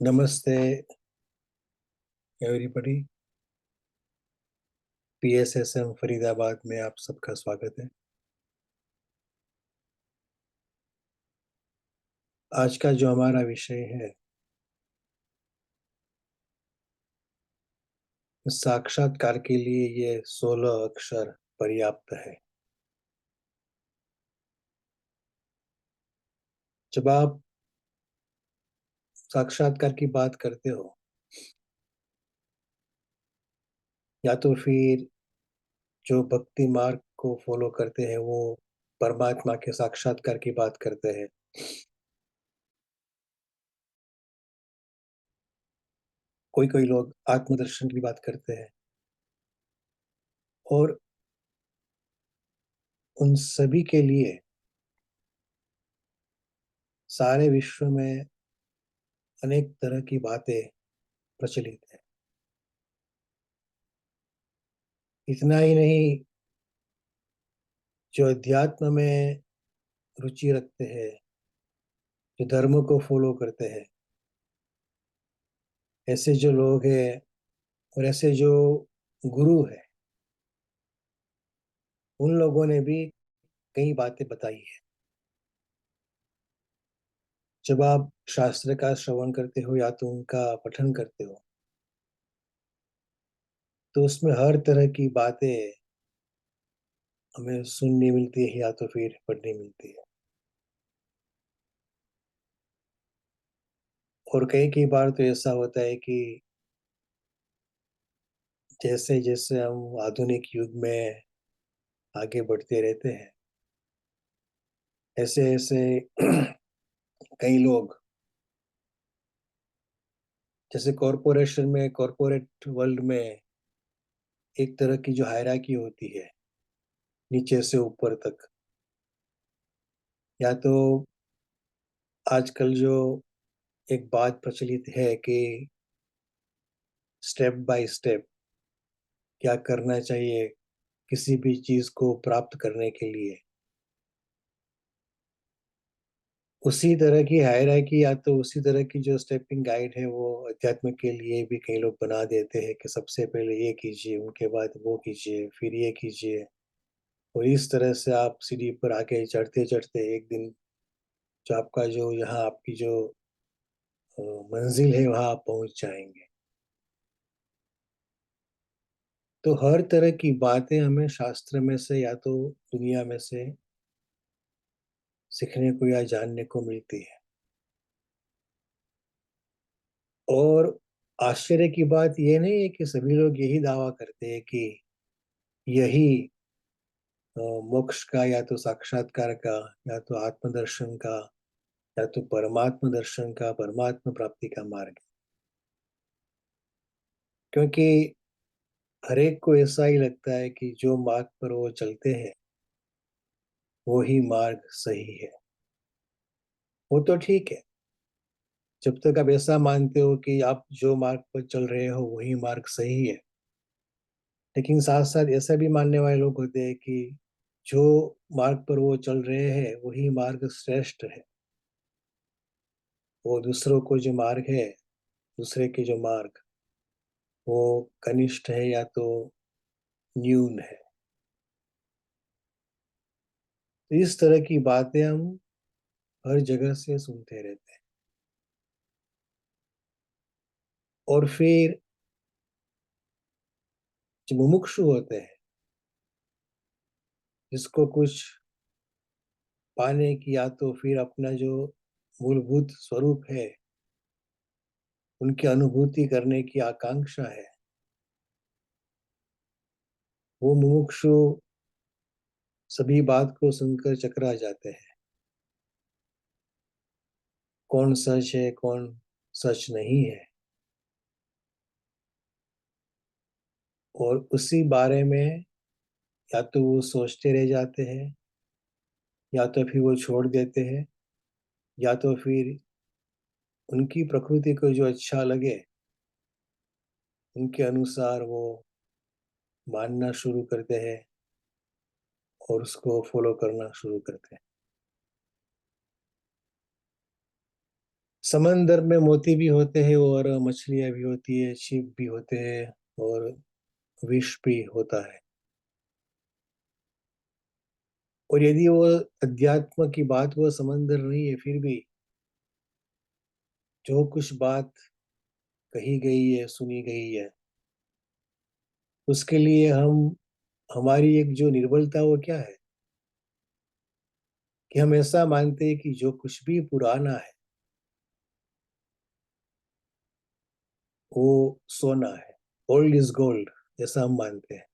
नमस्ते everybody. PSSM Faridabad में आप सबका स्वागत है। आज का जो हमारा विषय है, साक्षात्कार के लिए ये 16 अक्षर पर्याप्त है। जब आप साक्षात्कार की बात करते हो या तो फिर जो भक्ति मार्ग को फॉलो करते हैं वो परमात्मा के साक्षात्कार की बात करते हैं। कोई कोई लोग आत्मदर्शन की बात करते हैं और उन सभी के लिए सारे विश्व में अनेक तरह की बातें प्रचलित है। इतना ही नहीं, जो अध्यात्म में रुचि रखते हैं, जो धर्म को फॉलो करते हैं, ऐसे जो लोग हैं और ऐसे जो गुरु है, उन लोगों ने भी कई बातें बताई है। जब आप शास्त्र का श्रवण करते हो या तो उनका पठन करते हो, तो उसमें हर तरह की बातें हमें सुनने मिलती है या तो फिर पढ़ने मिलती है। और कई कई बार तो ऐसा होता है कि जैसे जैसे हम आधुनिक युग में आगे बढ़ते रहते हैं, ऐसे ऐसे कई लोग, जैसे कॉरपोरेशन में, कॉरपोरेट वर्ल्ड में एक तरह की जो हायरार्की होती है नीचे से ऊपर तक, या तो आजकल जो एक बात प्रचलित है कि स्टेप बाय स्टेप क्या करना चाहिए किसी भी चीज को प्राप्त करने के लिए, उसी तरह की हायरार्की या तो उसी तरह की जो स्टेपिंग गाइड है वो अध्यात्म के लिए भी कई लोग बना देते हैं कि सबसे पहले ये कीजिए, उनके बाद वो कीजिए, फिर ये कीजिए। और इस तरह से आप सीढ़ी पर आगे चढ़ते चढ़ते एक दिन जो आपका जो यहाँ आपकी जो मंजिल है वहां आप पहुंच जाएंगे। तो हर तरह की बातें हमें शास्त्र में से या तो दुनिया में से सीखने को या जानने को मिलती है। और आश्चर्य की बात यह नहीं है कि सभी लोग यही दावा करते हैं कि यही मोक्ष का या तो साक्षात्कार का या तो आत्मदर्शन का या तो परमात्म दर्शन का, परमात्मा प्राप्ति का मार्ग है। क्योंकि हरेक को ऐसा ही लगता है कि जो मार्ग पर वो चलते हैं वो ही मार्ग सही है। वो तो ठीक है, जब तक आप ऐसा मानते हो कि आप जो मार्ग पर चल रहे हो वही मार्ग सही है। लेकिन साथ साथ ऐसा भी मानने वाले लोग होते हैं कि जो मार्ग पर वो चल रहे हैं वही मार्ग श्रेष्ठ है। वो दूसरों को जो मार्ग है, दूसरे के जो मार्ग, वो कनिष्ठ है या तो न्यून है। तो इस तरह की बातें हम हर जगह से सुनते रहते हैं। और फिर जो मुमुक्षु होते हैं, जिसको कुछ पाने की या तो फिर अपना जो मूलभूत स्वरूप है उनकी अनुभूति करने की आकांक्षा है, वो मुमुक्षु सभी बात को सुनकर चकरा जाते हैं। कौन सच है, कौन सच नहीं है, और उसी बारे में या तो वो सोचते रह जाते हैं या तो फिर वो छोड़ देते हैं, या तो फिर उनकी प्रकृति को जो अच्छा लगे उनके अनुसार वो मानना शुरू करते हैं और उसको फॉलो करना शुरू करते हैं। समंदर में मोती भी होते हैं और मछलियां भी होती है, छिप भी होते हैं और विष भी होता है। और यदि वो अध्यात्म की बात वो समंदर नहीं है, फिर भी जो कुछ बात कही गई है, सुनी गई है, उसके लिए हम हमारी एक जो निर्बलता वो क्या है कि हम ऐसा मानते हैं कि जो कुछ भी पुराना है वो सोना है, ओल्ड इज गोल्ड, ऐसा हम मानते हैं।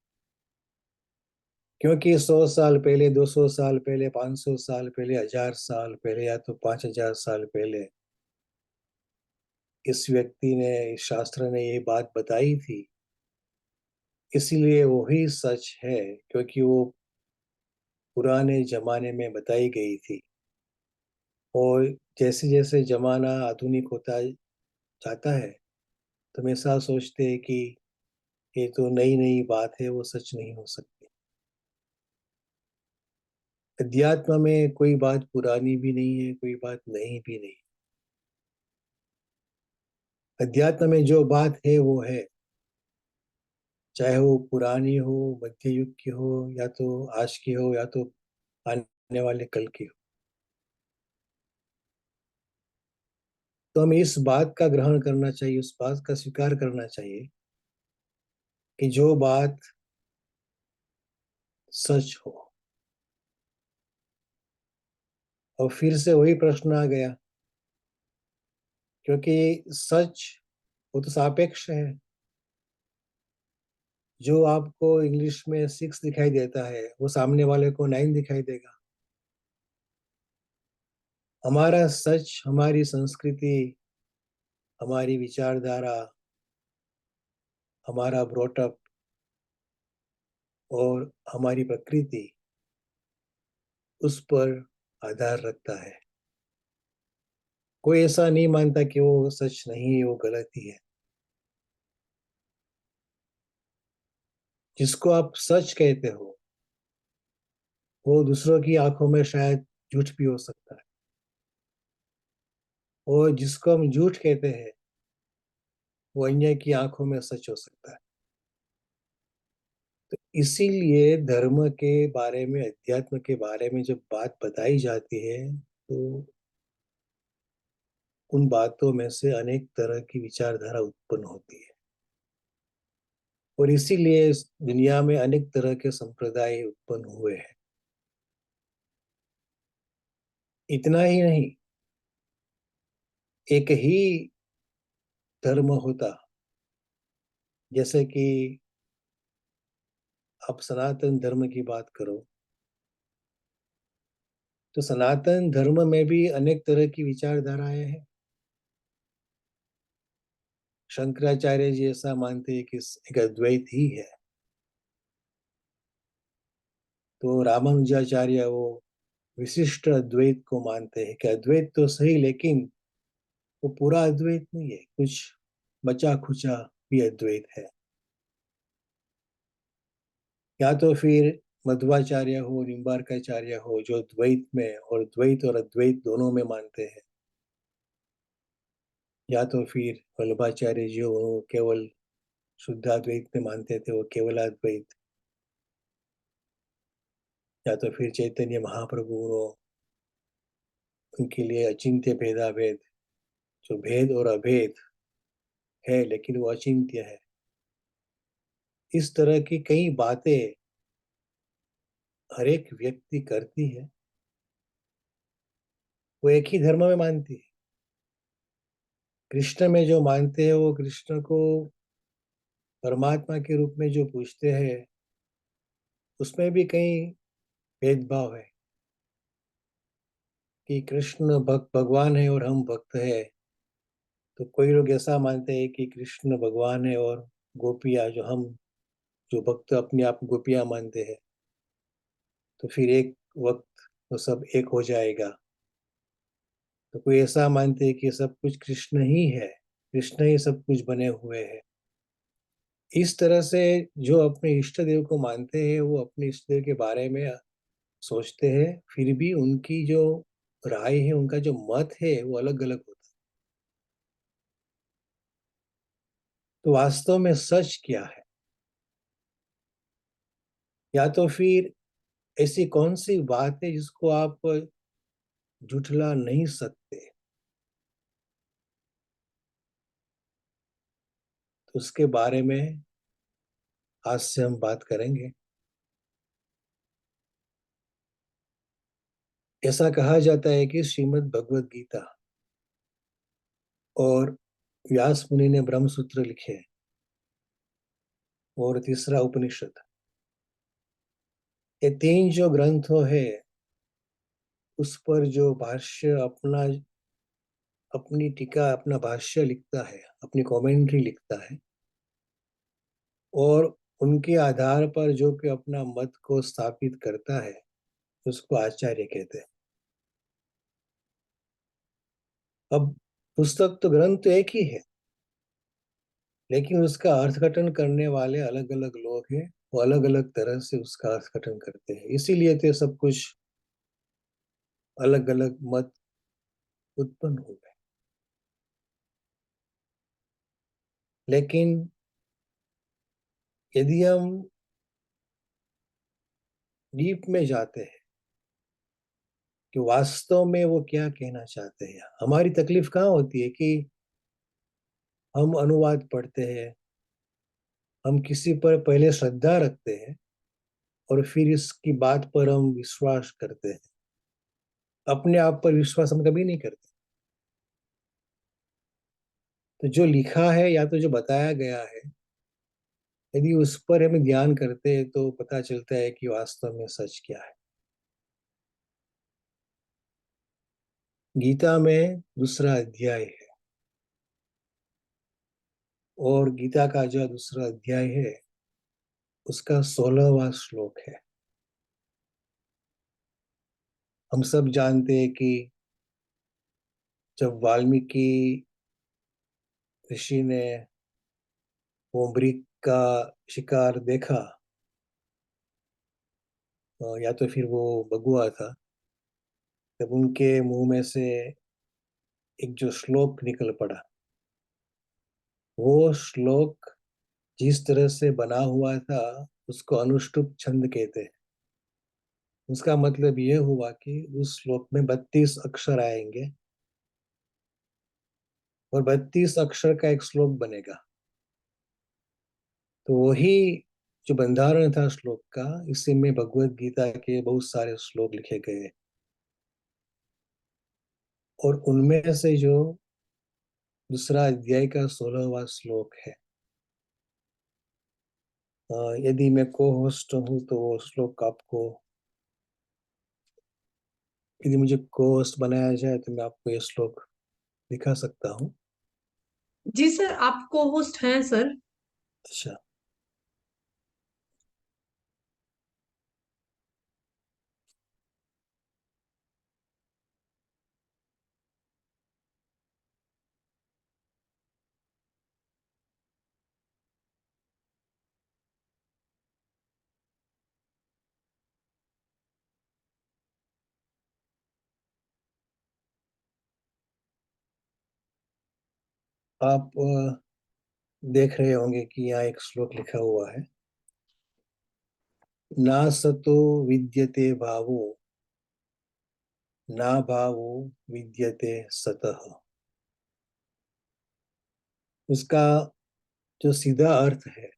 क्योंकि 100 साल पहले, 200 साल पहले, 500 साल पहले, 1000 साल पहले या तो 5000 साल पहले इस व्यक्ति ने, इस शास्त्र ने ये बात बताई थी, इसीलिए वही सच है, क्योंकि वो पुराने जमाने में बताई गई थी। और जैसे जैसे जमाना आधुनिक होता जाता है, तो हम ऐसा सोचते हैं कि ये तो नई नई बात है, वो सच नहीं हो सकती। अध्यात्म में कोई बात पुरानी भी नहीं है, कोई बात नई भी नहीं। अध्यात्म में जो बात है वो है, चाहे वो पुरानी हो, मध्य युग की हो, या तो आज की हो, या तो आने वाले कल की हो। तो हमें इस बात का ग्रहण करना चाहिए, उस बात का स्वीकार करना चाहिए कि जो बात सच हो। और फिर से वही प्रश्न आ गया, क्योंकि सच वो तो सापेक्ष है। जो आपको इंग्लिश में 6 दिखाई देता है, वो सामने वाले को 9 दिखाई देगा। हमारा सच, हमारी संस्कृति, हमारी विचारधारा, हमारा ब्रॉटअप और हमारी प्रकृति उस पर आधार रखता है। कोई ऐसा नहीं मानता कि वो सच नहीं है, वो गलत ही है। जिसको आप सच कहते हो वो दूसरों की आंखों में शायद झूठ भी हो सकता है, और जिसको हम झूठ कहते हैं वो अन्य की आंखों में सच हो सकता है। तो इसीलिए धर्म के बारे में, अध्यात्म के बारे में जब बात बताई जाती है, तो उन बातों में से अनेक तरह की विचारधारा उत्पन्न होती है। और इसीलिए इस दुनिया में अनेक तरह के संप्रदाय उत्पन्न हुए हैं। इतना ही नहीं, एक ही धर्म होता, जैसे कि आप सनातन धर्म की बात करो, तो सनातन धर्म में भी अनेक तरह की विचारधाराएं हैं। शंकराचार्य जी ऐसा मानते हैं कि एक अद्वैत ही है। तो रामानुजाचार्य वो विशिष्ट अद्वैत को मानते हैं कि अद्वैत तो सही, लेकिन वो पूरा अद्वैत नहीं है, कुछ बचा खुचा भी अद्वैत है। या तो फिर मध्वाचार्य हो, निम्बार्काचार्य हो, जो द्वैत में और द्वैत और अद्वैत दोनों में मानते हैं। या तो फिर वल्लभाचार्य जी हो, वो केवल शुद्धाद्वैत में मानते थे, वो केवलाद्वैत। या तो फिर चैतन्य महाप्रभु हो, उनके लिए अचिंत्य भेदाभेद, जो भेद और अभेद है लेकिन वो अचिंत्य है। इस तरह की कई बातें हर एक व्यक्ति करती है, वो एक ही धर्म में मानती है। कृष्ण में जो मानते हैं वो कृष्ण को परमात्मा के रूप में जो पूछते हैं, उसमें भी कई भेदभाव है कि कृष्ण भगवान है और हम भक्त है। तो कोई लोग ऐसा मानते हैं कि कृष्ण भगवान है और गोपियां, जो हम जो भक्त अपने आप गोपियां मानते हैं, तो फिर एक वक्त वो सब एक हो जाएगा। तो कोई ऐसा मानते हैं कि सब कुछ कृष्ण ही है, कृष्ण ही सब कुछ बने हुए हैं। इस तरह से जो अपने इष्ट देव को मानते हैं, वो अपने इष्ट देव के बारे में सोचते हैं, फिर भी उनकी जो राय है, उनका जो मत है, वो अलग अलग होता है। तो वास्तव में सच क्या है? या तो फिर ऐसी कौन सी बात है जिसको आप झुठला नहीं सकते? तो उसके बारे में आज से हम बात करेंगे। ऐसा कहा जाता है कि श्रीमद् भगवत गीता और व्यास मुनि ने ब्रह्म सूत्र लिखे, और तीसरा उपनिषद, ये तीन जो ग्रंथों है उस पर जो भाष्य अपनी टीका, अपना भाष्य लिखता है, अपनी कमेंट्री लिखता है, और उनके आधार पर जो कि अपना मत को स्थापित करता है, उसको आचार्य कहते हैं। अब पुस्तक तो ग्रंथ तो एक ही है, लेकिन उसका अर्थघटन करने वाले अलग अलग लोग हैं। वो अलग अलग तरह से उसका अर्थघटन करते हैं, इसीलिए तो सब कुछ अलग अलग मत उत्पन्न हो गए। लेकिन यदि हम डीप में जाते हैं कि वास्तव में वो क्या कहना चाहते हैं, हमारी तकलीफ कहाँ होती है कि हम अनुवाद पढ़ते हैं, हम किसी पर पहले श्रद्धा रखते हैं और फिर इसकी बात पर हम विश्वास करते हैं। अपने आप पर विश्वास हम कभी नहीं करते। तो जो लिखा है या तो जो बताया गया है, यदि उस पर हम ध्यान करते हैं तो पता चलता है कि वास्तव में सच क्या है। गीता में दूसरा अध्याय है, और गीता का जो दूसरा अध्याय है उसका 16वां श्लोक है। हम सब जानते हैं कि जब वाल्मीकि ऋषि ने वो मृग का शिकार देखा, या तो फिर वो बगुआ था, तब उनके मुंह में से एक जो श्लोक निकल पड़ा, वो श्लोक जिस तरह से बना हुआ था उसको अनुष्टुप छंद कहते हैं। उसका मतलब ये हुआ कि उस श्लोक में 32 अक्षर आएंगे और 32 अक्षर का एक श्लोक बनेगा। तो वही जो बंधारण था श्लोक का, इसी में भगवत गीता के बहुत सारे श्लोक लिखे गए, और उनमें से जो दूसरा अध्याय का 16वां श्लोक है, यदि मैं को होस्ट हूँ तो वो श्लोक आपको, यदि मुझे को होस्ट बनाया जाए तो मैं आपको ये श्लोक दिखा सकता हूँ। जी सर, आप को होस्ट हैं सर। अच्छा, आप देख रहे होंगे कि यहाँ एक श्लोक लिखा हुआ है, ना सतो विद्यते भावो, ना भावो विद्यते सतः। उसका जो सीधा अर्थ है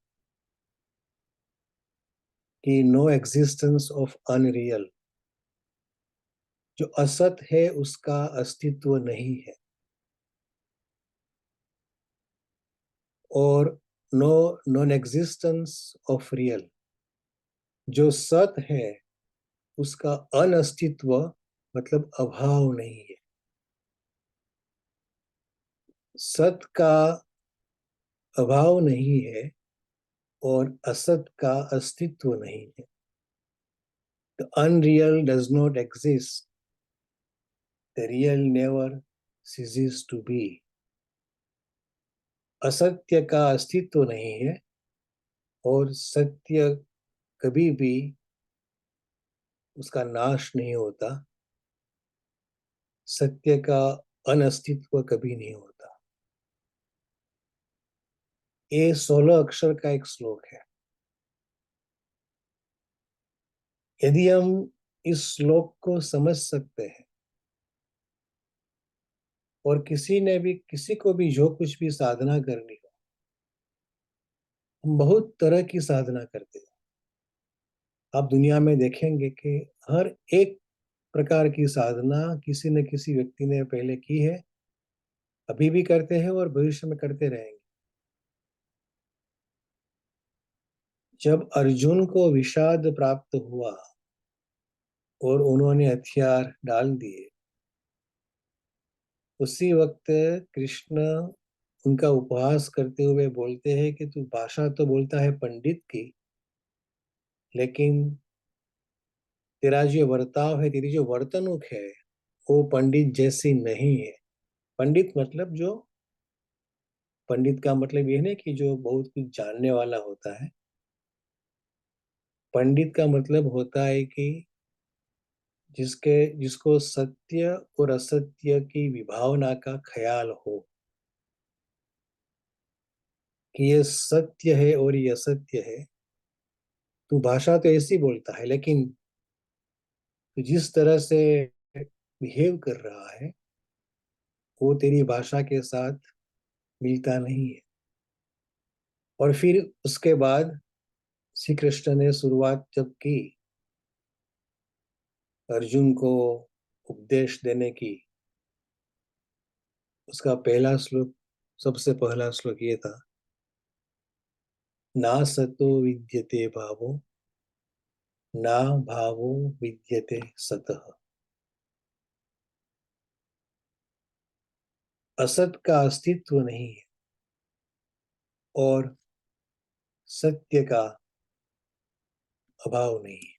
कि नो एग्जिस्टेंस ऑफ अनरियल, जो असत है उसका अस्तित्व नहीं है, और no non existence of real, जो सत है उसका अनअस्तित्व मतलब अभाव नहीं है। सत का अभाव नहीं है और असत का अस्तित्व नहीं है। The unreal does not exist. The real never ceases to be. असत्य का अस्तित्व नहीं है और सत्य कभी भी उसका नाश नहीं होता। सत्य का अनस्तित्व कभी नहीं होता। ये 16 अक्षर का एक श्लोक है। यदि हम इस श्लोक को समझ सकते हैं, और किसी को भी जो कुछ भी साधना करनी हो, हम बहुत तरह की साधना करते हैं। आप दुनिया में देखेंगे कि हर एक प्रकार की साधना किसी न किसी व्यक्ति ने पहले की है, अभी भी करते हैं और भविष्य में करते रहेंगे। जब अर्जुन को विषाद प्राप्त हुआ और उन्होंने हथियार डाल दिए, उसी वक्त कृष्ण उनका उपहास करते हुए बोलते हैं कि तू भाषा तो बोलता है पंडित की, लेकिन तेरा जो बर्ताव है, तेरी जो वर्तणूक है, वो पंडित जैसी नहीं है। पंडित मतलब जो पंडित का मतलब ये नहीं कि जो बहुत कुछ जानने वाला होता है। पंडित का मतलब होता है कि जिसको सत्य और असत्य की विभावना का ख्याल हो, कि ये सत्य है और ये असत्य है। तू भाषा तो ऐसी बोलता है, लेकिन तू जिस तरह से बिहेव कर रहा है, वो तेरी भाषा के साथ मिलता नहीं है। और फिर उसके बाद श्री कृष्ण ने शुरुआत जब की अर्जुन को उपदेश देने की, उसका पहला श्लोक, सबसे पहला श्लोक ये था, ना सतो विद्यते भावो, ना भावो विद्यते सतः। असत का अस्तित्व नहीं है, और सत्य का अभाव नहीं है।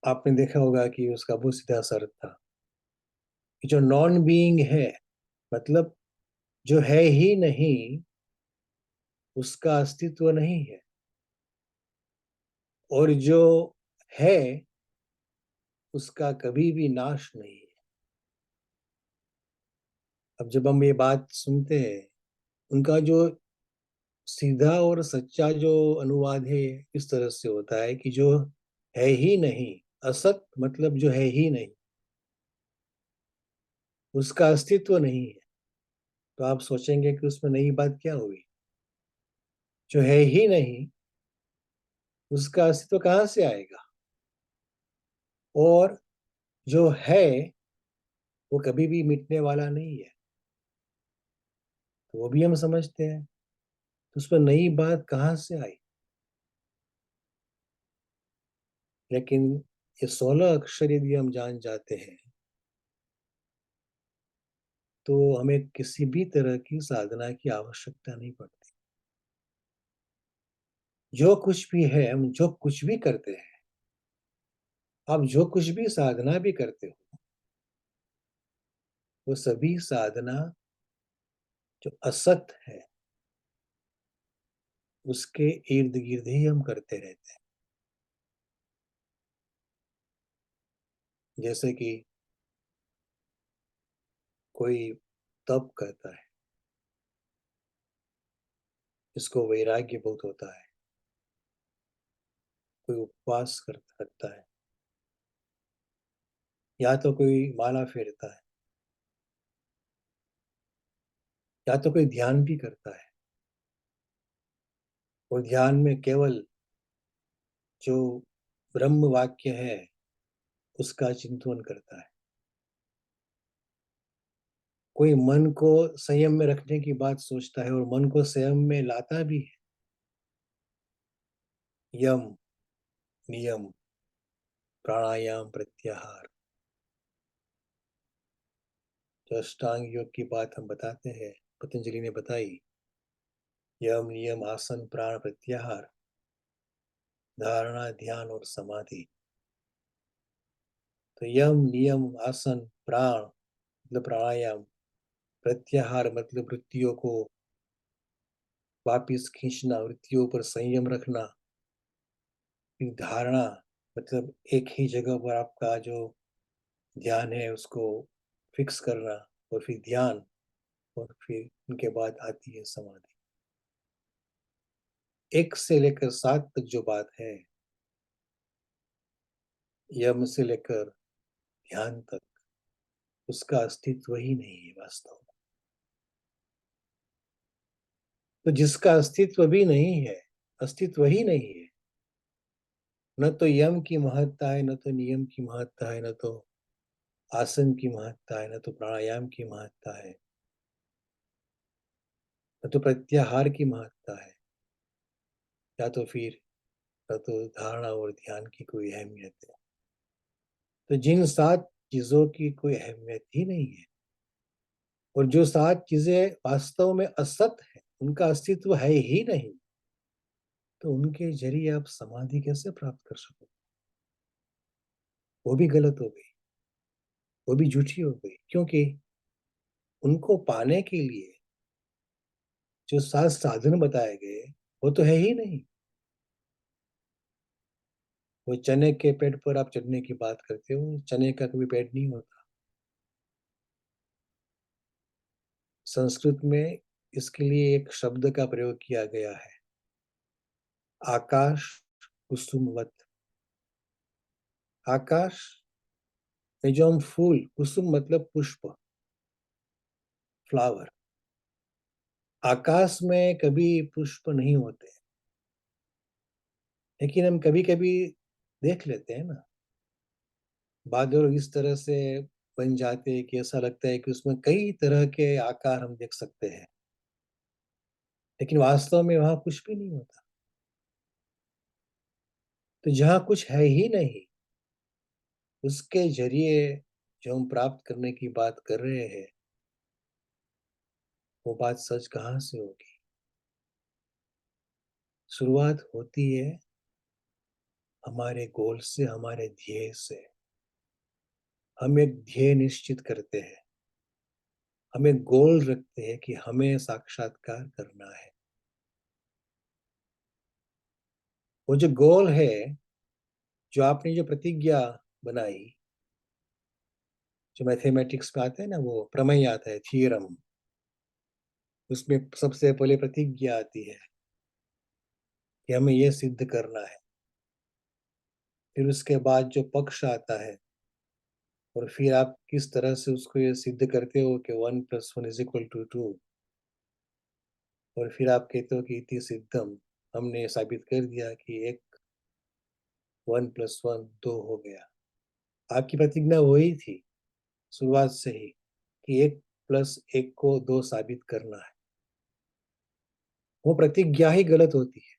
आपने देखा होगा कि उसका बहुत सीधा सा अर्थ था कि जो नॉन बीइंग है, मतलब जो है ही नहीं, उसका अस्तित्व नहीं है। और जो है, उसका कभी भी नाश नहीं है। अब जब हम ये बात सुनते हैं, उनका जो सीधा और सच्चा जो अनुवाद है, इस तरह से होता है कि जो है ही नहीं, असत मतलब जो है ही नहीं, उसका अस्तित्व नहीं है। तो आप सोचेंगे कि उसमें नई बात क्या हुई? जो है ही नहीं, उसका अस्तित्व कहाँ से आएगा? और जो है, वो कभी भी मिटने वाला नहीं है। तो वो भी हम समझते हैं, तो उसमें नई बात कहाँ से आई? लेकिन ये 16 अक्षर यदि हम जान जाते हैं, तो हमें किसी भी तरह की साधना की आवश्यकता नहीं पड़ती। जो कुछ भी है, हम जो कुछ भी करते हैं, आप जो कुछ भी साधना भी करते हो, वो सभी साधना जो असत है, उसके इर्द गिर्द ही हम करते रहते हैं। जैसे कि कोई तप करता है, जिसको वैराग्य बहुत होता है। कोई उपवास करता रखता है, या तो कोई माला फेरता है, या तो कोई ध्यान भी करता है। और ध्यान में केवल जो ब्रह्म वाक्य है, उसका चिंतन करता है। कोई मन को संयम में रखने की बात सोचता है और मन को संयम में लाता भी है। यम, नियम, प्राणायाम, प्रत्याहार, जो अष्टांग योग की बात हम बताते हैं, पतंजलि ने बताई, यम, नियम, आसन, प्राण, प्रत्याहार, धारणा, ध्यान और समाधि। तो यम, नियम, आसन, प्राण मतलब प्राणायाम, प्रत्याहार मतलब वृत्तियों को वापिस खींचना, वृत्तियों पर संयम रखना। फिर धारणा मतलब एक ही जगह पर आपका जो ध्यान है, उसको फिक्स करना, और फिर ध्यान, और फिर उनके बाद आती है समाधि। 1 से लेकर 7 तक जो बात है, यम से लेकर ध्यान तक, उसका अस्तित्व ही नहीं है वास्तव में। तो जिसका अस्तित्व भी नहीं है, अस्तित्व ही नहीं है, न तो यम की महत्ता है, न तो नियम की महत्ता है, न तो आसन की महत्ता है, न तो प्राणायाम की महत्ता है, न तो प्रत्याहार की महत्ता है, या तो फिर न तो धारणा और ध्यान की कोई अहमियत है। तो जिन 7 चीजों की कोई अहमियत ही नहीं है, और जो 7 चीजें वास्तव में असत है, उनका अस्तित्व है ही नहीं, तो उनके जरिए आप समाधि कैसे प्राप्त कर सकोगे? वो भी गलत हो गई, वो भी झूठी हो गई, क्योंकि उनको पाने के लिए जो 7 साधन बताए गए, वो तो है ही नहीं। वो चने के पेड़ पर आप चढ़ने की बात करते हो, चने का कभी पेड़ नहीं होता। संस्कृत में इसके लिए एक शब्द का प्रयोग किया गया है, आकाश कुसुमवत। आकाश में जो हम फूल, कुसुम मतलब पुष्प, फ्लावर, आकाश में कभी पुष्प नहीं होते, लेकिन हम कभी कभी देख लेते हैं ना, बादल इस तरह से बन जाते हैं कि ऐसा लगता है कि उसमें कई तरह के आकार हम देख सकते हैं, लेकिन वास्तव में वहां कुछ भी नहीं होता। तो जहां कुछ है ही नहीं, उसके जरिए जो हम प्राप्त करने की बात कर रहे हैं, वो बात सच कहाँ से होगी? शुरुआत होती है हमारे गोल से, हमारे ध्येय से। हम एक ध्येय निश्चित करते हैं, हम एक गोल रखते हैं कि हमें साक्षात्कार करना है। वो जो गोल है, जो आपने जो प्रतिज्ञा बनाई, जो मैथमेटिक्स में आता है ना, वो प्रमेय आता है, थियरम, उसमें सबसे पहले प्रतिज्ञा आती है कि हमें ये सिद्ध करना है। फिर उसके बाद जो पक्ष आता है, और फिर आप किस तरह से उसको ये सिद्ध करते हो कि 1+1=2, और फिर आप कहते हो कि इति सिद्धम, हमने साबित कर दिया कि 1+1 2 हो गया। आपकी प्रतिज्ञा वही थी शुरुआत से ही, कि 1+1 को 2 साबित करना है। वो प्रतिज्ञा ही गलत होती है।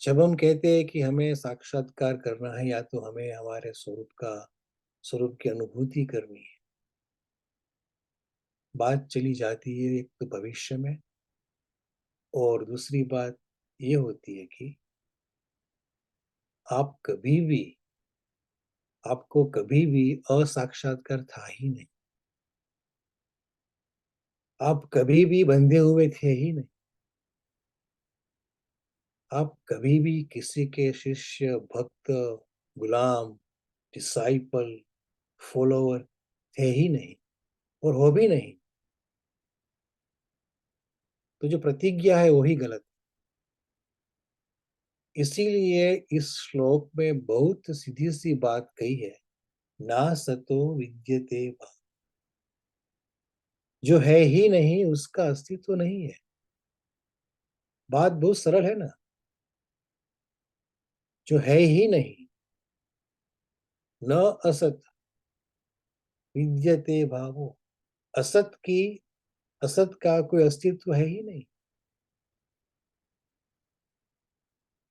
जब हम कहते हैं कि हमें साक्षात्कार करना है, या तो हमें हमारे स्वरूप की अनुभूति करनी है, बात चली जाती है एक तो भविष्य में, और दूसरी बात ये होती है कि आप कभी भी, आपको कभी भी असाक्षात्कार था ही नहीं। आप कभी भी बंधे हुए थे ही नहीं। आप कभी भी किसी के शिष्य, भक्त, गुलाम, डिसाइपल, फॉलोअर थे ही नहीं, और हो भी नहीं। तो जो प्रतिज्ञा है वही गलत। इसीलिए इस श्लोक में बहुत सीधी सी बात कही है, ना सतो विद्यते भाव। जो है ही नहीं, उसका अस्तित्व नहीं है। बात बहुत सरल है ना। जो है ही नहीं, न असत विद्यते भावो। असत की, असत का कोई अस्तित्व है ही नहीं।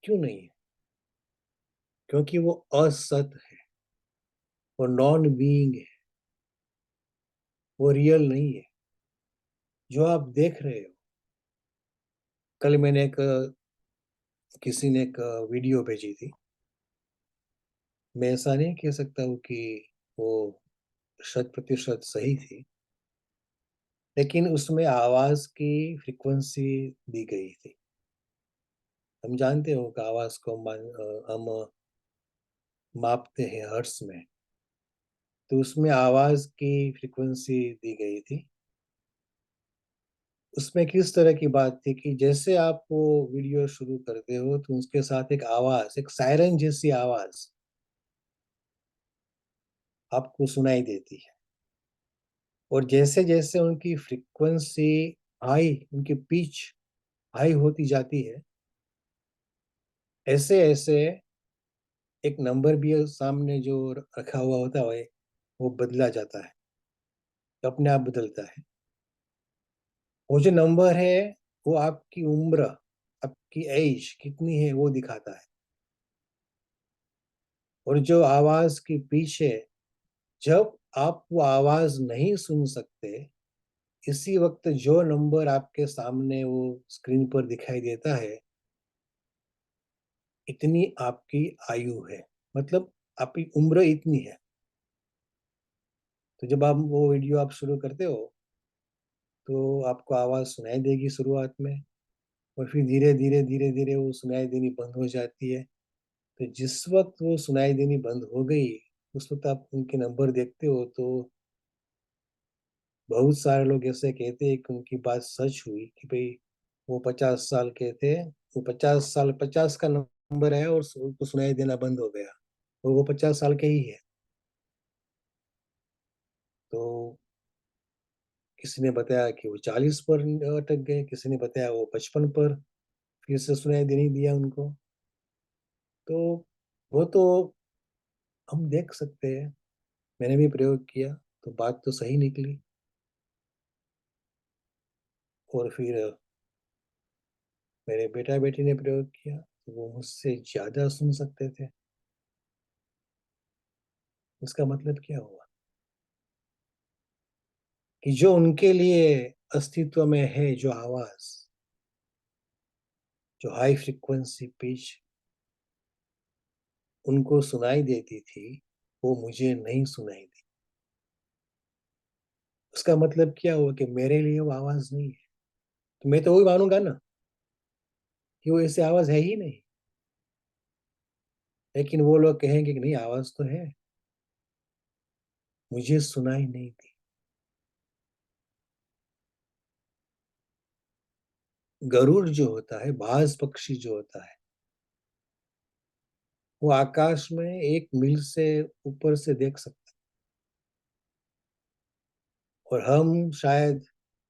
क्यों नहीं है? क्योंकि वो असत है, वो नॉन बीइंग है, वो रियल नहीं है। जो आप देख रहे हो, कल मैंने किसी ने एक वीडियो भेजी थी। मैं ऐसा नहीं कह सकता हूँ कि वो 100% सही थी, लेकिन उसमें आवाज की फ्रीक्वेंसी दी गई थी। हम जानते हो कि आवाज को हम मापते हैं हर्ट्ज में। तो उसमें आवाज की फ्रीक्वेंसी दी गई थी। उसमें किस तरह की बात थी कि जैसे आप वो वीडियो शुरू करते हो तो उसके साथ एक आवाज, एक सायरन जैसी आवाज आपको सुनाई देती है। और जैसे जैसे उनकी फ्रीक्वेंसी हाई, उनकी पिच हाई होती जाती है, ऐसे ऐसे एक नंबर भी सामने जो रखा हुआ होता है वो बदला जाता है, अपने आप बदलता है। वो जो नंबर है वो आपकी उम्र, आपकी एज कितनी है वो दिखाता है। और जो आवाज की पिच है, जब आप वो आवाज नहीं सुन सकते, इसी वक्त जो नंबर आपके सामने वो स्क्रीन पर दिखाई देता है, इतनी आपकी आयु है, मतलब आपकी उम्र इतनी है। तो जब आप वो वीडियो आप शुरू करते हो तो आपको आवाज सुनाई देगी शुरुआत में, और फिर धीरे धीरे धीरे धीरे वो सुनाई देनी बंद हो जाती है। तो जिस वक्त वो सुनाई देनी बंद हो गई, उस वक्त आप उनके नंबर देखते हो तो बहुत सारे लोग ऐसे कहते हैं कि उनकी बात सच हुई कि भाई वो 50 साल के थे, वो 50 साल, 50 का नंबर है और उनको सुनाई देना बंद हो गया, और वो 50 साल के ही है। तो किसी ने बताया कि वो 40 पर अटक गए, किसी ने बताया वो 55 पर फिर से सुनाई देने दिया उनको। तो वो तो हम देख सकते हैं, मैंने भी प्रयोग किया तो बात तो सही निकली। और फिर मेरे बेटा बेटी ने प्रयोग किया तो वो मुझसे ज्यादा सुन सकते थे। इसका मतलब क्या हुआ कि जो उनके लिए अस्तित्व में है, जो आवाज, जो हाई फ्रिक्वेंसी पिच उनको सुनाई देती थी, वो मुझे नहीं सुनाई दी। उसका मतलब क्या हुआ कि मेरे लिए वो आवाज नहीं है। तो मैं तो वही मानूंगा ना कि वो ऐसी आवाज है ही नहीं। लेकिन वो लोग कहेंगे कि नहीं, आवाज तो है, मुझे सुनाई नहीं दी। गरुड़ जो होता है, बाज पक्षी जो होता है, वो आकाश में 1 मील से ऊपर से देख सकता है, और हम शायद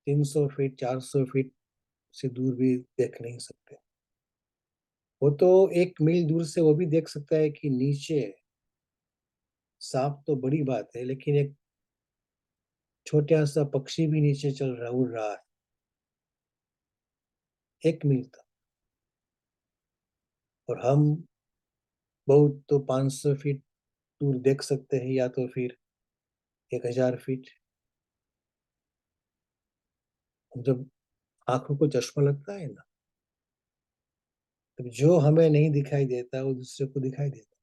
300 फीट, 400 फीट से दूर भी देख नहीं सकते। वो तो 1 मील दूर से वो भी देख सकता है कि नीचे सांप तो बड़ी बात है, लेकिन एक छोटा सा पक्षी भी नीचे चल रहा, उड़ रहा है 1 मील तक। और हम बहुत तो 500 फीट दूर देख सकते हैं, या तो फिर 1000 फीट। जब आंखों को चश्मा लगता है ना, तो जो हमें नहीं दिखाई देता वो दूसरे को दिखाई देता।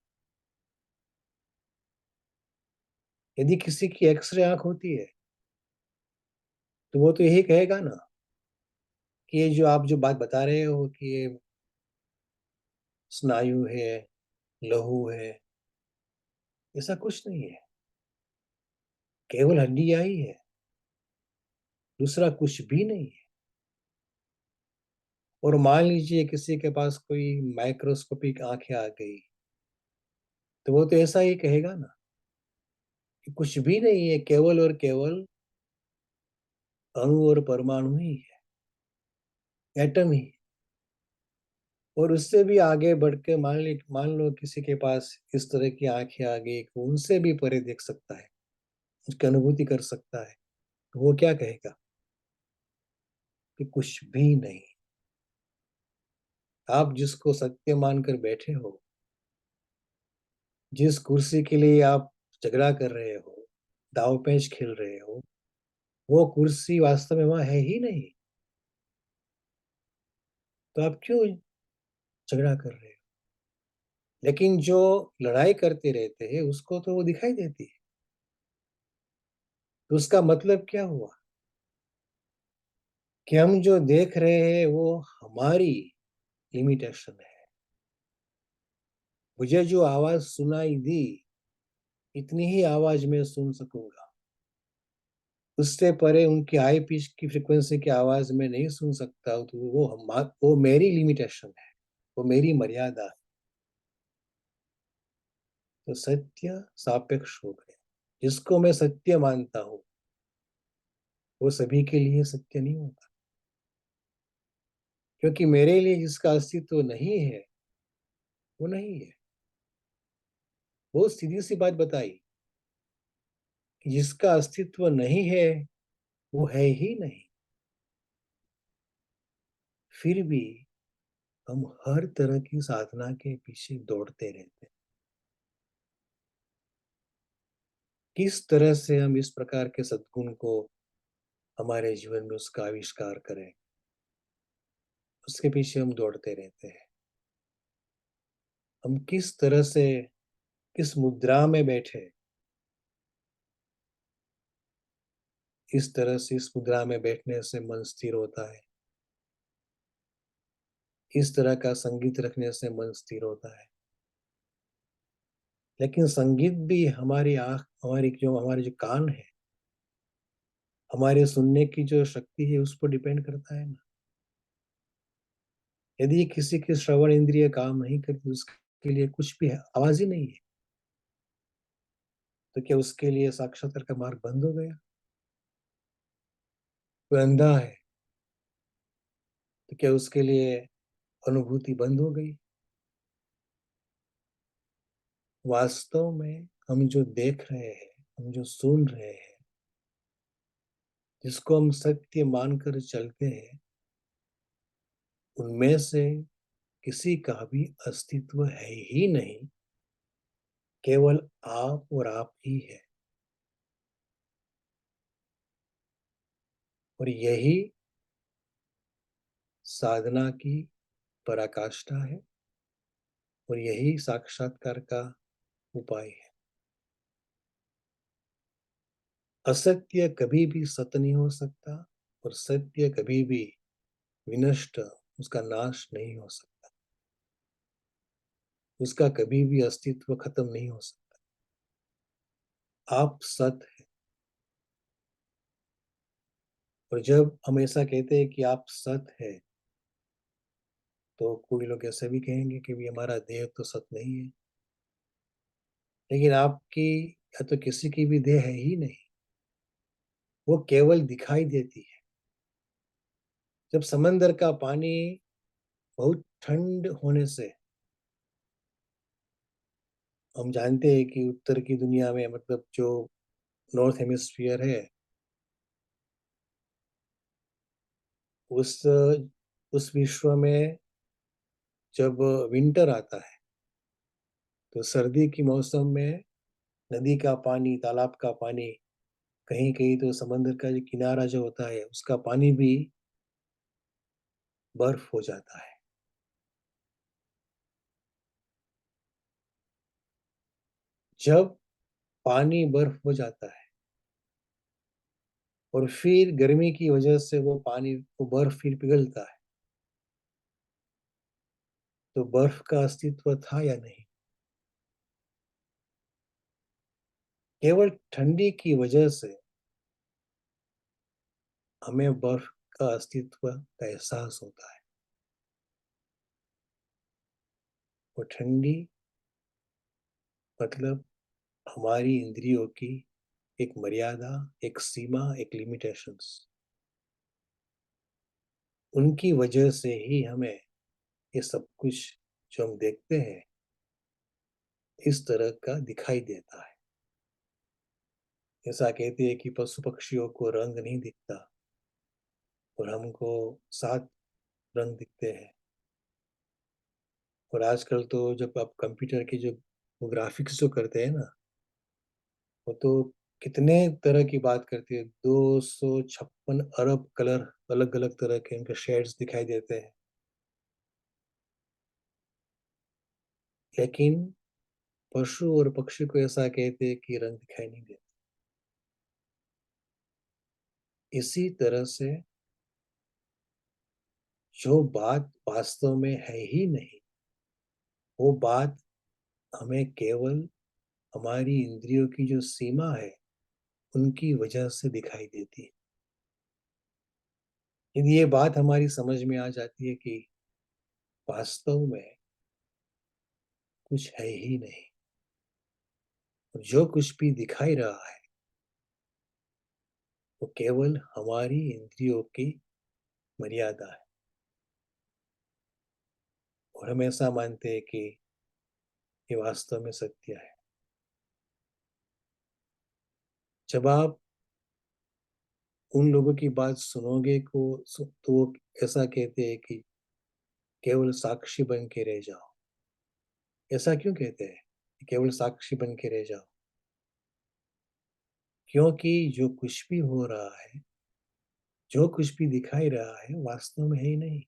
यदि किसी की एक्सरे आंख होती है तो वो तो यही कहेगा ना कि ये जो आप जो बात बता रहे हो कि ये स्नायु है, लहू है, ऐसा कुछ नहीं है, केवल हड्डियां ही है, दूसरा कुछ भी नहीं है। और मान लीजिए किसी के पास कोई माइक्रोस्कोपिक आंखें आ गई, तो वो तो ऐसा ही कहेगा ना कि कुछ भी नहीं है, केवल और केवल अणु और परमाणु ही है, एटम ही। और उससे भी आगे बढ़ के मान लो किसी के पास इस तरह की आंखें आ गई कि उनसे भी परे देख सकता है, उसकी अनुभूति कर सकता है, तो वो क्या कहेगा कि कुछ भी नहीं। आप जिसको सत्य मानकर बैठे हो, जिस कुर्सी के लिए आप झगड़ा कर रहे हो, दाव पेच खेल रहे हो, वो कुर्सी वास्तव में वहां है ही नहीं। तो आप क्यों झगड़ा कर रहे हो? लेकिन जो लड़ाई करते रहते हैं उसको तो वो दिखाई देती है। तो उसका मतलब क्या हुआ कि हम जो देख रहे हैं वो हमारी लिमिटेशन है। मुझे जो आवाज सुनाई दी, इतनी ही आवाज मैं सुन सकूंगा। उससे परे उनकी हाई पिच की फ्रिक्वेंसी की आवाज में नहीं सुन सकता, तो वो मेरी लिमिटेशन है, वो मेरी मर्यादा है। तो सत्य सापेक्ष हो गया। जिसको मैं सत्य मानता हूं वो सभी के लिए सत्य नहीं होता, क्योंकि मेरे लिए जिसका अस्तित्व नहीं है वो नहीं है। बहुत सीधी सी बात बताई कि जिसका अस्तित्व नहीं है वो है ही नहीं। फिर भी हम हर तरह की साधना के पीछे दौड़ते रहते हैं। किस तरह से हम इस प्रकार के सद्गुण को हमारे जीवन में उसका आविष्कार करें, उसके पीछे हम दौड़ते रहते हैं। हम किस तरह से, किस मुद्रा में बैठे, इस तरह से इस मुद्रा में बैठने से मन स्थिर होता है, इस तरह का संगीत रखने से मन स्थिर होता है। लेकिन संगीत भी हमारी आंख, हमारे जो कान है, हमारे सुनने की जो शक्ति है उस पर डिपेंड करता है ना। यदि किसी की श्रवण इंद्रिय काम नहीं करती, उसके लिए कुछ भी आवाज ही नहीं है, तो क्या उसके लिए साक्षात्कार का मार्ग बंद हो गया? कोई अंधा है तो क्या उसके लिए अनुभूति बंद हो गई? वास्तव में हम जो देख रहे हैं, हम जो सुन रहे हैं, जिसको हम सत्य मानकर चलते हैं, उनमें से किसी का भी अस्तित्व है ही नहीं। केवल आप और आप ही है। और यही साधना की पराकाष्ठा है, और यही साक्षात्कार का उपाय है। असत्य कभी भी सत्य नहीं हो सकता, और सत्य कभी भी विनष्ट, उसका नाश नहीं हो सकता, उसका कभी भी अस्तित्व खत्म नहीं हो सकता। आप सत्य है। और जब हम ऐसा कहते हैं कि आप सत्य है, तो कोई लोग ऐसे भी कहेंगे कि भी हमारा देह तो सत्य नहीं है। लेकिन आपकी या तो किसी की भी देह है ही नहीं, वो केवल दिखाई देती है। जब समंदर का पानी बहुत ठंड होने से, हम जानते हैं कि उत्तर की दुनिया में, मतलब जो नॉर्थ हेमिस्फीयर है, उस उस विश्व में जब विंटर आता है, तो सर्दी की मौसम में नदी का पानी, तालाब का पानी, कहीं कहीं तो समंदर का जो किनारा जो होता है उसका पानी भी बर्फ हो जाता है। जब पानी बर्फ हो जाता है और फिर गर्मी की वजह से वो बर्फ फिर पिघलता है, तो बर्फ का अस्तित्व था या नहीं? केवल ठंडी की वजह से हमें बर्फ का अस्तित्व का एहसास होता है। वो ठंडी मतलब हमारी इंद्रियों की एक मर्यादा, एक सीमा, एक लिमिटेशंस। उनकी वजह से ही हमें ये सब कुछ जो हम देखते हैं इस तरह का दिखाई देता है। ऐसा कहते हैं कि पशु पक्षियों को रंग नहीं दिखता, और हमको 7 रंग दिखते हैं। और आजकल तो जब आप कंप्यूटर की जो ग्राफिक्स जो करते हैं ना, वो तो कितने तरह की बात करती है। 256 अरब कलर, अलग अलग तरह के इनके शेड्स दिखाई देते हैं। लेकिन पशु और पक्षी को ऐसा कहते हैं कि रंग दिखाई नहीं देते। इसी तरह से जो बात वास्तव में है ही नहीं, वो बात हमें केवल हमारी इंद्रियों की जो सीमा है उनकी वजह से दिखाई देती है। यदि ये बात हमारी समझ में आ जाती है कि वास्तव में कुछ है ही नहीं, और जो कुछ भी दिखाई रहा है वो केवल हमारी इंद्रियों की मर्यादा है, और हम ऐसा मानते हैं कि ये वास्तव में सत्य है। जब आप उन लोगों की बात सुनोगे तो वो ऐसा कहते हैं कि केवल साक्षी बन के रह जाओ। ऐसा क्यों कहते हैं कि केवल साक्षी बन के रह जाओ? क्योंकि जो कुछ भी हो रहा है, जो कुछ भी दिखाई रहा है, वास्तव में है ही नहीं।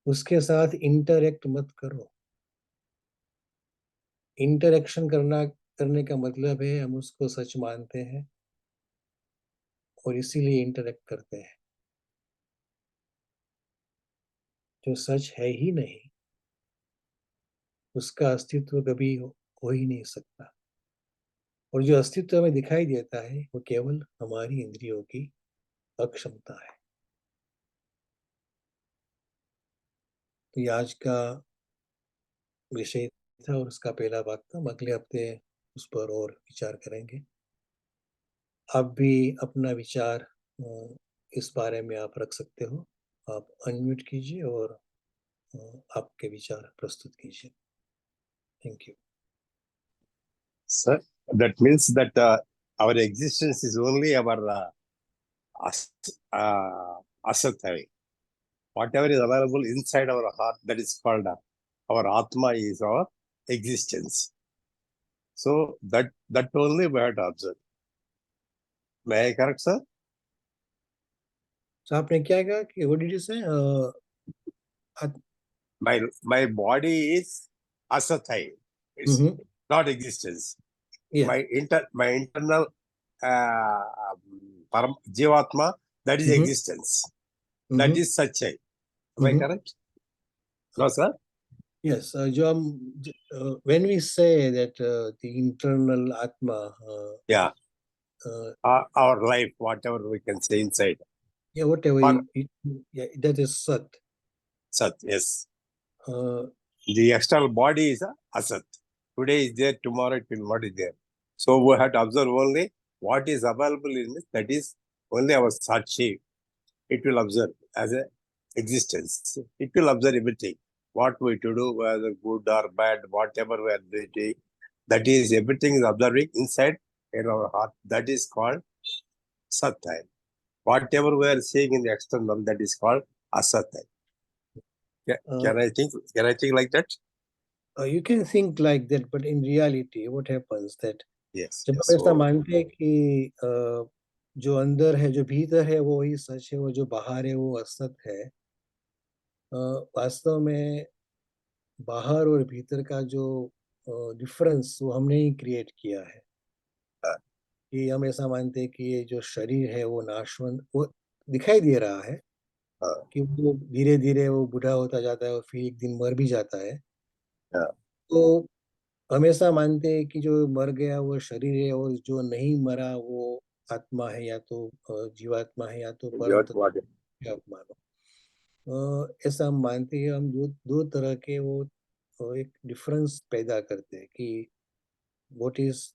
उसके साथ इंटरेक्ट मत करो। इंटरेक्शन करने का मतलब है हम उसको सच मानते हैं और इसीलिए इंटरेक्ट करते हैं। जो सच है ही नहीं उसका अस्तित्व कभी हो ही नहीं सकता, और जो अस्तित्व में दिखाई देता है वो केवल हमारी इंद्रियों की अक्षमता है। तो ये आज का विषय था और उसका पहला भाग था। हम अगले हफ्ते उस पर और विचार करेंगे। आप भी अपना विचार इस बारे में आप रख सकते हो। आप अनम्यूट कीजिए और आपके विचार प्रस्तुत कीजिए। Thank you. Sir, that means that our existence is only our asathay. Whatever is available inside our heart, that is called our Atma is our existence. So that only we have to observe. May I correct, sir? तो आपने क्या कहा कि what did you से? My body is asathay. It's not existence. My internal Jivatma, that is existence. That is Sachai. Am I correct? No, sir? Yes, when we say that the internal Atma, Yeah. Our life, whatever we can say inside. Yeah, whatever that is Sat. Sat, yes. Uh, the external body is Asat. Today is there, tomorrow it will not be there. So we have to observe only what is available in this, that is only our Sachi. It will observe as a existence. It will observe everything. What we to do, whether good or bad, whatever we are doing, that is everything is observing inside in our heart. That is called Satai. Whatever we are seeing in the external, that is called Asatai. Can I think like that? You can think like that, but in reality, what happens that Yes. जब हम ऐसा मानते हैं कि जो अंदर है, जो भीतर है वो ही सच है, वो जो बाहर है वो असत है, वास्तव में बाहर और भीतर का जो डिफरेंस वो हमने ही क्रिएट किया है। कि हम ऐसा मानते हैं कि ये जो शरीर है वो नाशवंत, वो दिखाई दे रहा है कि वो धीरे धीरे वो बूढ़ा होता जाता है और फिर एक दिन मर भी जाता है। तो हमेशा मानते हैं कि जो मर गया वो शरीर है और जो नहीं मरा वो आत्मा है, या तो जीवात्मा है, या तो परम तत्व की आप मानो। ऐसा हम मानते हैं। हम दो दो तरह के वो एक डिफरेंस पैदा करते हैं कि व्हाट इज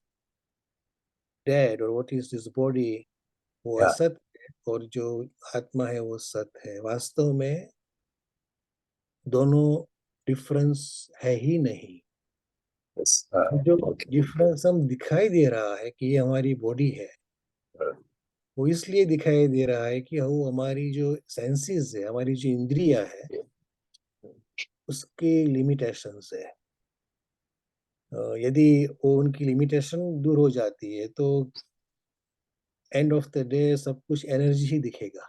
डेड और व्हाट इज दिस बॉडी, वो असत है, और जो आत्मा है वो सत है। वास्तव में दोनों डिफरेंस है ही नहीं। जो डिफरेंस हम दिखाई दे रहा है कि ये हमारी बॉडी है, वो इसलिए दिखाई दे रहा है कि वो हमारी जो सेंसेस है, हमारी जो इंद्रियां है, उसकी लिमिटेशंस है। यदि वो उनकी लिमिटेशन दूर हो जाती है तो एंड ऑफ द डे सब कुछ एनर्जी ही दिखेगा।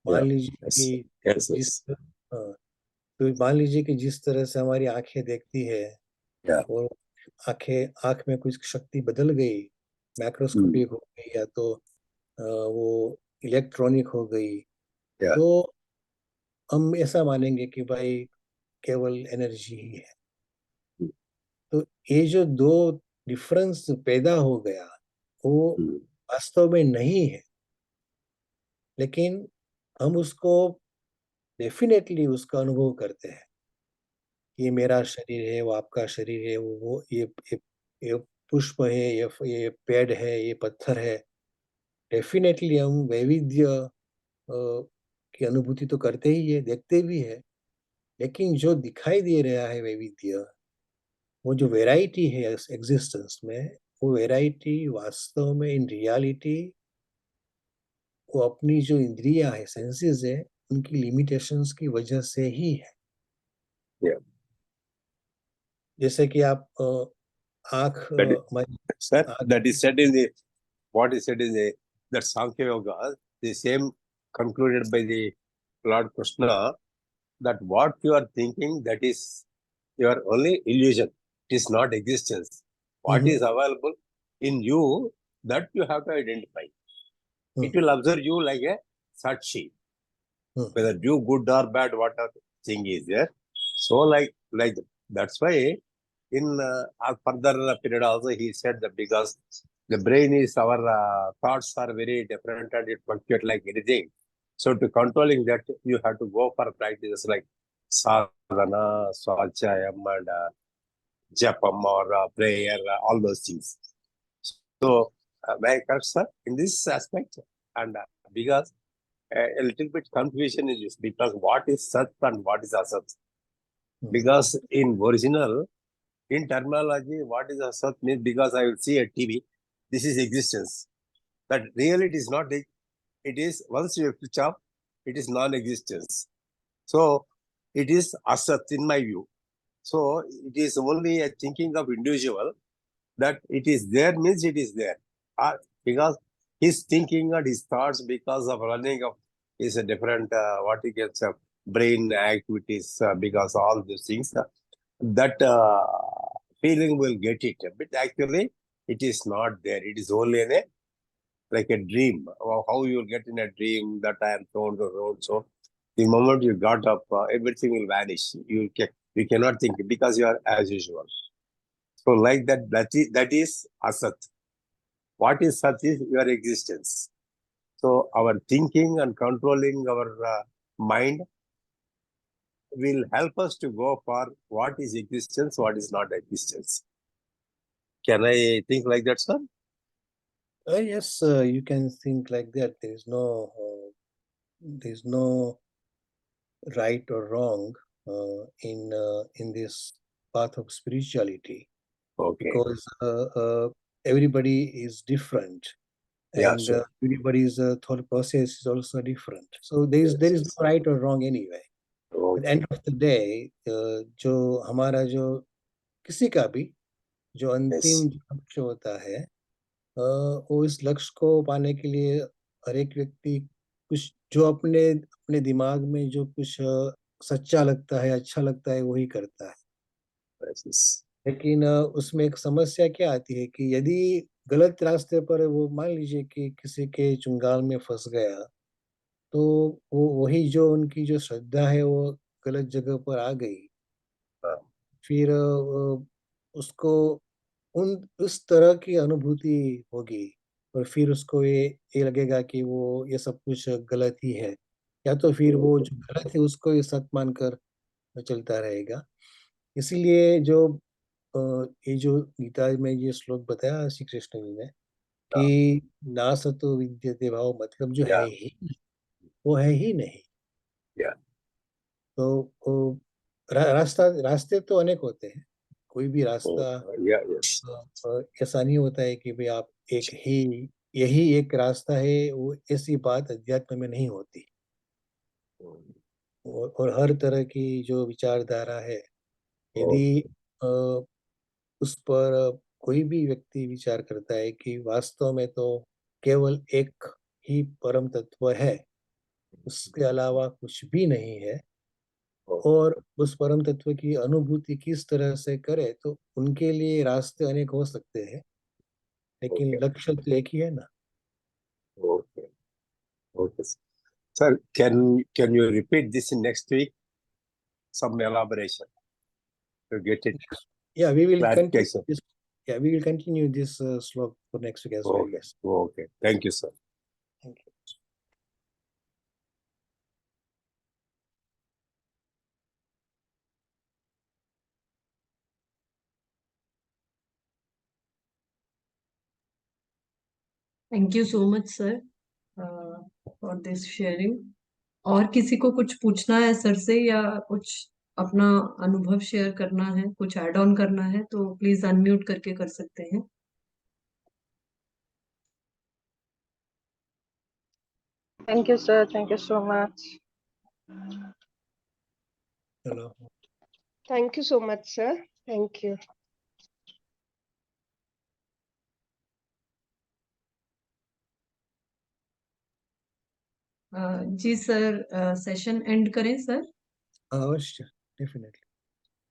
मान लीजिए कि मान लीजिए कि जिस तरह से हमारी आंखें देखती है, और आंख में कुछ शक्ति बदल गई, मैक्रोस्कोपिक हो गई या तो वो इलेक्ट्रॉनिक हो गई, तो हम ऐसा मानेंगे कि भाई केवल एनर्जी ही है। तो ये जो दो डिफरेंस पैदा हो गया वो वास्तव में नहीं है, लेकिन हम उसको डेफिनेटली उसका अनुभव करते हैं। ये मेरा शरीर है, वो आपका शरीर है, वो ये पुष्प है, ये पेड़ है, ये पत्थर है। डेफिनेटली हम वैविध्य की अनुभूति तो करते ही है, देखते भी है, लेकिन जो दिखाई दे रहा है वैविध्य, वो जो वैरायटी है एग्जिस्टेंस में, वो वैरायटी वास्तव में इन रियलिटी वो अपनी जो इंद्रियां है, सेंसेस है, उनकी लिमिटेशंस की वजह से ही है। Yeah. जैसे कि आप आँख Sir, आँख that is said in the what is said in the that Sankhya Yoga, the same concluded by the Lord Krishna, that what you are thinking, that is your only illusion. It is not existence. What is available in you, that you have to identify. It will observe you like a Sakshi. Whether do good or bad, whatever thing is there. So like that's why in a further period also he said that because the brain is our thoughts are very different and it fluctuates like anything. So to controlling that, you have to go for practices like sadhana, swachayam, and japam or prayer, all those things. So my correct, sir, in this aspect, and because a little bit confusion is this, because what is sat and what is asat? Because in original, in terminology, what is asat means, because I will see a TV, this is existence. But really it is not, it is, once you switch off, it is non-existence. So it is asat in my view. So it is only a thinking of individual that it is there means it is there. Because his thinking and his thoughts, because of running of is a different what he gets brain activities, because all these things, that feeling will get it. But actually, it is not there. It is only like a dream. How you will get in a dream that I am thrown the road. So the moment you got up, everything will vanish. You cannot think because you are as usual. So like that is asat. What is sat is your existence. So our thinking and controlling our mind will help us to go for what is existence, what is not existence. Can I think like that, sir? Yes, you can think like that. There's no right or wrong in this path of spirituality, Okay. because everybody is different, Yeah, and sure. everybody's thought process is also different. So there is Yes. no right or wrong anyway. At the Okay. end of the day, जो हमारा जो किसी का भी जो अंतिम Yes. लक्ष्य होता है, वो इस लक्ष्य को पाने के लिए हर एक व्यक्ति कुछ जो अपने अपने दिमाग में जो कुछ सच्चा लगता है, अच्छा लगता है, वही करता है। Yes. लेकिन उसमें एक समस्या क्या आती है कि यदि गलत रास्ते पर वो, मान लीजिए कि किसी के चुंगाल में फंस गया, तो वो वही जो उनकी जो श्रद्धा है वो गलत जगह पर आ गई, हाँ, फिर उसको उन उस तरह की अनुभूति होगी, और फिर उसको ये लगेगा कि वो ये सब कुछ गलत ही है, या तो फिर वो जो गलत है उसको ही सत्य मानकर चलता रहेगा। इसीलिए अ, ये जो गीता में ये श्लोक बताया श्री कृष्ण जी ने हाँ, कि ना सतो विद्यते भाव, मतलब जो है yeah, ही नहीं, वो है ही नहीं। yeah. तो रास्ता रास्ते तो अनेक होते हैं, कोई भी Oh, रास्ता yeah, yes. ऐसा नहीं होता है कि भाई आप एक ही यही एक रास्ता है, वो ऐसी बात अध्यात्म में नहीं होती। और हर तरह की जो विचारधारा है, Oh, यदि अ, उस पर कोई भी व्यक्ति विचार करता है कि वास्तव में तो केवल एक ही परम तत्व है, उसके अलावा कुछ भी नहीं है, oh, और उस परम तत्व की अनुभूति किस तरह से करे, तो उनके लिए रास्ते अनेक हो सकते हैं, लेकिन okay, लक्ष्य तो एक ही है ना। okay, okay. Sir, can you repeat this in next week? Some elaboration to get it. Yeah, we will continue clarification. this. Yeah, we will continue this slok for next week as well. Okay. Yes. Okay. Thank you, sir. Thank you. Thank you so much sir for this sharing. और किसी को कुछ पूछना है sir से या कुछ अपना अनुभव शेयर करना है, कुछ ऐड ऑन करना है तो प्लीज अनम्यूट करके कर सकते हैं। Thank you, sir. Thank you so much. Hello. Thank you so much, sir. Thank you. जी सर, सेशन एंड करें सर? अवश्य, डेफिनेटली।